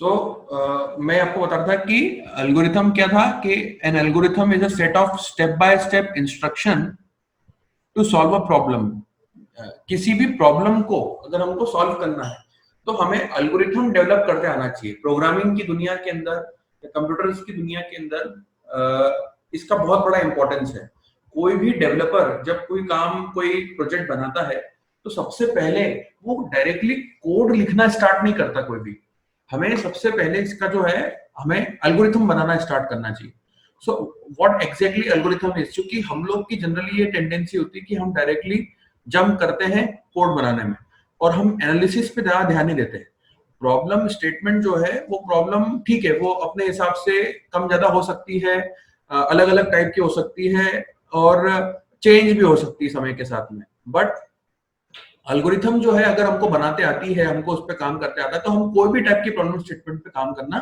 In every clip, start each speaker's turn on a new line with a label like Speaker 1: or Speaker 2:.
Speaker 1: मैं आपको बता रहा था कि एल्गोरिथम क्या था कि an algorithm is a set of step by step instruction to solve a problem. किसी भी प्रॉब्लम को अगर हमको सॉल्व करना है तो हमें एल्गोरिथम डेवलप करते आना चाहिए। प्रोग्रामिंग की दुनिया के अंदर या कंप्यूटर्स की दुनिया के अंदर इसका बहुत बड़ा इंपॉर्टेंस है। कोई भी डेवलपर जब कोई काम कोई प्रोजेक्ट बनाता है तो सबसे पहले वो डायरेक्टली कोड लिखना स्टार्ट नहीं करता। कोई भी हमें सबसे पहले इसका जो है हमें एल्गोरिथम बनाना स्टार्ट करना चाहिए। So what exactly algorithm is, क्योंकि हम लोग की जनरली ये टेंडेंसी होती है कि हम डायरेक्टली जंप करते हैं कोड बनाने में और हम एनालिसिस पे ज्यादा ध्यान नहीं देते हैं। प्रॉब्लम स्टेटमेंट जो है वो प्रॉब्लम ठीक है, वो अपने हिसाब से कम ज्यादा हो सकती है, अलग अलग टाइप की हो सकती है और चेंज भी हो सकती है समय के साथ में। बट एल्गोरिथम जो है अगर हमको बनाते आती है, हमको उस पर काम करते आता है, तो हम कोई भी टाइप की प्रॉब्लम स्टेटमेंट पे काम करना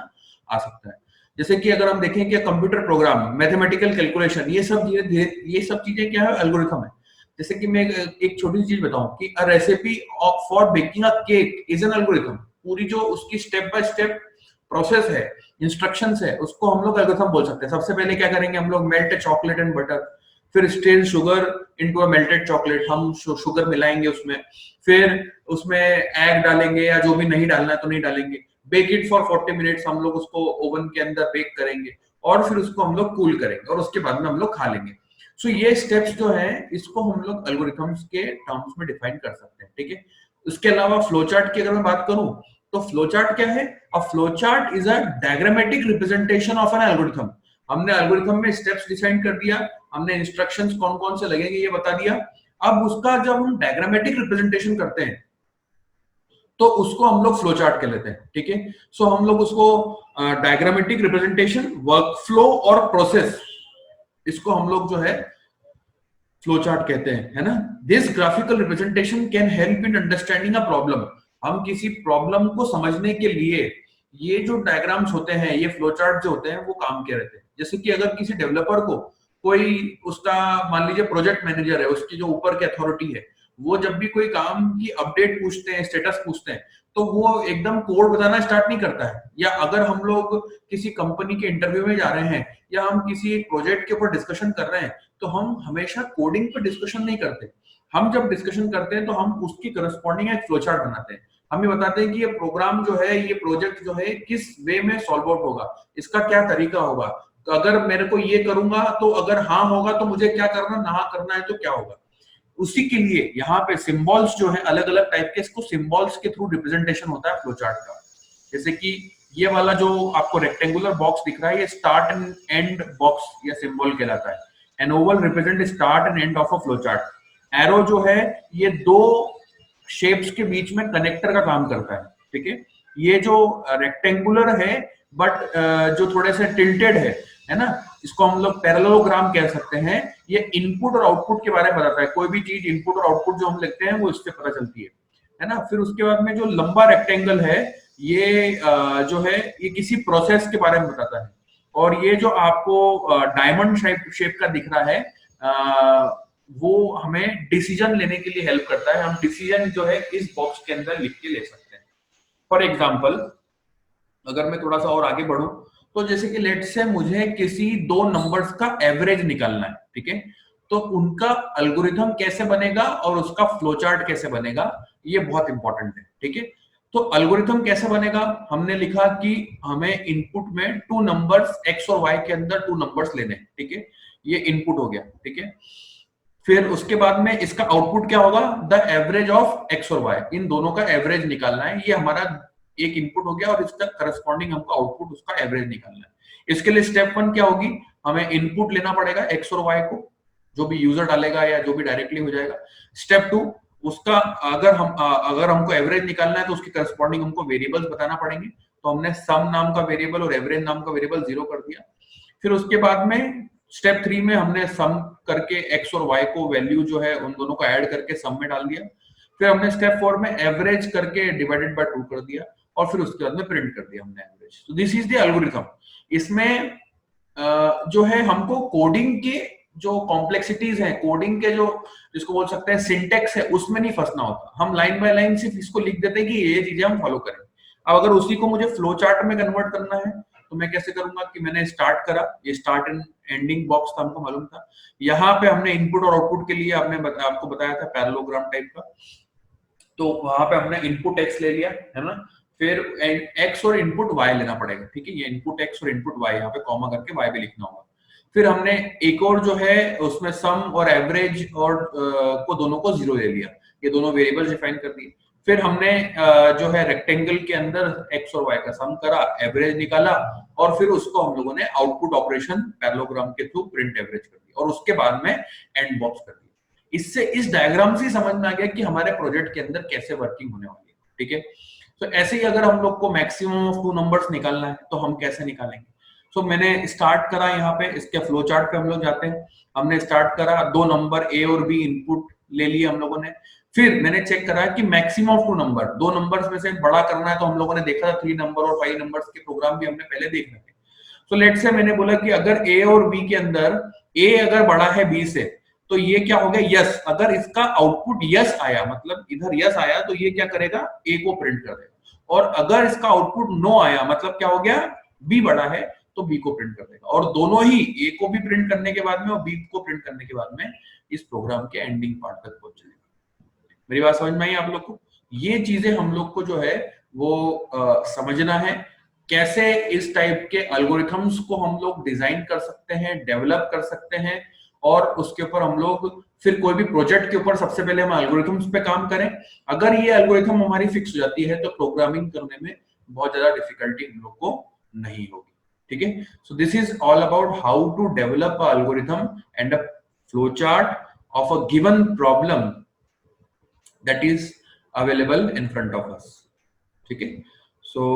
Speaker 1: आ सकता है। जैसे कि अगर हम देखें कि कंप्यूटर प्रोग्राम, मैथमेटिकल कैलकुलेशन, ये सब चीजें क्या है, एल्गोरिथम है। जैसे कि मैं एक छोटी सी चीज बताऊं कि a recipe for baking a cake is an algorithm. पूरी जो उसकी स्टेप बाय स्टेप प्रोसेस है, इंस्ट्रक्शंस है, उसको हम लोग एल्गोरिथम बोल सकते हैं। सबसे पहले क्या करेंगे हम लोग, मेल्ट चॉकलेट एंड बटर, फिर stir sugar into a melted chocolate, हम शुगर मिलाएंगे उसमें, फिर उसमें एग डालेंगे या जो भी नहीं डालना है तो नहीं डालेंगे, बेक इट फॉर 40 मिनट्स, हम लोग उसको ओवन के अंदर बेक करेंगे और फिर उसको हम लोग कूल करेंगे और उसके बाद में हम लोग खा लेंगे। सो ये स्टेप्स जो है इसको हम लोग एल्गोरिथम्स के टर्म्स में डिफाइन कर सकते हैं, ठीक है। उसके अलावा फ्लोचार्ट की अगर मैं बात करूं तो फ्लोचार्ट क्या है, a flowchart is a diagrammatic representation of an algorithm. हमने एल्गोरिथम में स्टेप्स डिसाइड कर दिया, हमने इंस्ट्रक्शंस कौन कौन से लगेंगे ये बता दिया। अब उसका जब हम डायग्रामेटिक रिप्रेजेंटेशन करते हैं तो उसको हम लोग फ्लो चार्ट कह लेते हैं, ठीक है। सो हम लोग उसको डायग्रामेटिक रिप्रेजेंटेशन, वर्कफ्लो और प्रोसेस, इसको हम लोग जो है फ्लो चार्ट कहते हैं, है ना। This graphical representation can help in understanding a problem. हम किसी प्रॉब्लम को समझने के लिए ये जो डायग्राम्स होते हैं, ये फ्लो चार्ट जो होते हैं वो काम के रहते हैं। जैसे कि अगर किसी डेवलपर को कोई उसका मान लीजिए प्रोजेक्ट मैनेजर है, उसकी जो ऊपर की अथॉरिटी है, वो जब भी कोई काम की अपडेट पूछते हैं, स्टेटस पूछते हैं, तो वो एकदम कोड बताना स्टार्ट नहीं करता है। या अगर हम लोग किसी कंपनी के इंटरव्यू में जा रहे हैं या हम किसी प्रोजेक्ट के ऊपर डिस्कशन कर रहे हैं तो हम हमेशा कोडिंग पर डिस्कशन नहीं करते। हम जब डिस्कशन करते हैं तो हम उसकी करस्पॉन्डिंग एक फ्लोचार्ट बनाते हैं। हम ये बताते हैं कि ये प्रोग्राम जो है, ये प्रोजेक्ट जो है किस वे में सॉल्व आउट होगा, इसका क्या तरीका होगा, तो अगर मेरे को ये करूंगा तो अगर हाँ होगा तो मुझे क्या करना, ना करना है तो क्या होगा। उसी के लिए यहाँ पे सिंबल्स जो है अलग अलग टाइप के, इसको सिंबल्स के थ्रू रिप्रेजेंटेशन होता है फ्लोचार्ट का। जैसे कि ये वाला जो आपको रेक्टेंगुलर बॉक्स दिख रहा है, ये स्टार्ट एंड एंड बॉक्स या सिंबल कहलाता है। An oval represent start and end of a flowchart. Arrow जो है ये दो शेप्स के बीच में कनेक्टर का काम करता है, ठीक है। ये जो रेक्टेंगुलर है बट जो थोड़े से टिल्टेड है ना, इसको हम लोग पैरेललोग्राम कह सकते हैं। ये इनपुट और आउटपुट के बारे में बताता है। कोई भी चीज इनपुट और आउटपुट जो हम लिखते हैं वो इससे पता चलती है ना। फिर उसके बाद में जो लंबा रेक्टेंगल है, ये जो है ये किसी प्रोसेस के बारे में बताता है। और ये जो आपको डायमंड शेप का दिख रहा है, वो हमें डिसीजन लेने के लिए हेल्प करता है। हम डिसीजन जो है इस बॉक्स के अंदर लिख के ले सकते हैं। फॉर एग्जाम्पल अगर मैं थोड़ा सा और आगे बढ़ूं तो जैसे कि लेट से मुझे किसी दो नंबर्स का एवरेज निकालना है, ठीक है। तो उनका एल्गोरिथम कैसे बनेगा और उसका फ्लोचार्ट कैसे बनेगा, ये बहुत इंपॉर्टेंट है, ठीक है। तो एल्गोरिथम कैसे बनेगा, हमने लिखा कि हमें इनपुट में टू नंबर्स एक्स और वाई के अंदर टू नंबर्स लेने हैं, ठीक है। ये इनपुट हो गया, ठीक है। फिर उसके बाद में इसका आउटपुट क्या होगा, द एवरेज ऑफ एक्स और वाई, इन दोनों का एवरेज निकालना है। ये हमारा एक इनपुट हो गया और इसका करस्पॉन्डिंग हमको आउटपुट उसका एवरेज निकालना है। इसके लिए स्टेप 1 क्या होगी, हमें इनपुट लेना पड़ेगा एक्स और वाई को, जो भी यूजर डालेगा या जो भी डायरेक्टली हो जाएगा। स्टेप 2, उसका अगर हमको एवरेज निकालना है तो उसके करस्पॉन्डिंग हमको वेरिएबल्स बताना पड़ेंगे। तो हमने सम नाम का वेरिएबल और एवरेज नाम का वेरिएबल 0 कर दिया। फिर उसके बाद में स्टेप 3 में हमने सम करके एक्स और वाई को वैल्यू जो है उन दोनों को ऐड करके सम में डाल दिया। फिर हमने स्टेप 4 में एवरेज करके डिवाइडेड बाय 2 कर दिया और फिर उसके बाद में प्रिंट कर दिया हमने एवरेज। तो दिस इज द एल्गोरिथम। इसमें जो है हमको कोडिंग के जो कॉम्प्लेक्सिटीज हैं, कोडिंग के जो जिसको बोल सकते हैं सिंटेक्स है, उसमें नहीं फंसना होता। हम लाइन बाय लाइन सिर्फ इसको लिख देते हैं कि ये चीजें हम फॉलो करें। अब अगर उसी को मुझे फ्लो चार्ट में कन्वर्ट करना है तो मैं कैसे करूंगा कि मैंने स्टार्ट करा, ये स्टार्ट एंड एंडिंग बॉक्स था, हमको मालूम था। यहाँ पे हमने इनपुट और आउटपुट के लिए आपको बताया था पैरेललोग्राम टाइप का, तो वहां पे हमने इनपुट एक्स ले लिया है ना, फिर एक्स और इनपुट वाई लेना पड़ेगा, ठीक है, ये इनपुट एक्स और इनपुट वाई, यहाँ पे कॉमा करके वाई भी लिखना होगा। फिर हमने एक और जो है उसमें सम और एवरेज और को दोनों को जीरो ले लिया, ये दोनों वेरिएबल्स डिफाइन कर दिए। फिर हमने जो है रेक्टेंगल के अंदर एक्स और वाई का सम करा, एवरेज निकाला, और फिर उसको हम लोगों ने आउटपुट ऑपरेशन पैरेललोग्राम के थ्रू प्रिंट एवरेज कर दिया, और उसके बाद में एंड बॉक्स कर दिया। इससे इस डायग्राम से समझ में आ गया कि हमारे प्रोजेक्ट के अंदर कैसे वर्किंग होने वाली है, ठीक है। तो ऐसे ही अगर हम लोग को मैक्सिमम ऑफ 2 नंबर्स निकालना है तो हम कैसे निकालेंगे। तो मैंने स्टार्ट करा, यहाँ पे इसके फ्लो चार्ट पे हम लोग जाते हैं, हमने स्टार्ट करा, 2 नंबर ए और बी इनपुट ले लिए हम लोगों ने। फिर मैंने चेक करा कि मैक्सिमम ऑफ 2 नंबर, 2 नंबर्स में से बड़ा करना है, तो हम लोगों ने देखा था 3 नंबर और 5 नंबर्स के प्रोग्राम भी हमने पहले देख रखे। तो लेट से मैंने बोला कि अगर ए और बी के अंदर ए अगर बड़ा है बी से, तो ये क्या हो गया यस, अगर इसका आउटपुट यस आया, मतलब इधर यस आया, तो ये क्या करेगा, ए को प्रिंट कर देगा। और अगर इसका आउटपुट नो आया, मतलब क्या हो गया, बी बड़ा है, तो बी को प्रिंट कर देगा। और दोनों ही, ए को भी प्रिंट करने के बाद में और बी को प्रिंट करने के बाद में इस प्रोग्राम के एंडिंग पार्ट तक पहुंच जाएगा। मेरी बात समझ में आई आप लोग को। ये चीजें हम लोग को जो है वो समझना है, कैसे इस टाइप के एल्गोरिथम्स को हम लोग डिजाइन कर सकते हैं, डेवलप कर सकते हैं, और उसके ऊपर हम लोग फिर कोई भी प्रोजेक्ट के ऊपर सबसे पहले हम एल्गोरिथम्स पे काम करें। अगर ये एल्गोरिथम हमारी फिक्स हो जाती है तो प्रोग्रामिंग करने में बहुत ज्यादा डिफिकल्टी हम लोग को नहीं होगी, ठीक है। So this is all about how to develop a algorithm and a flow chart of a given problem that is available in front of us, ठीक है। सो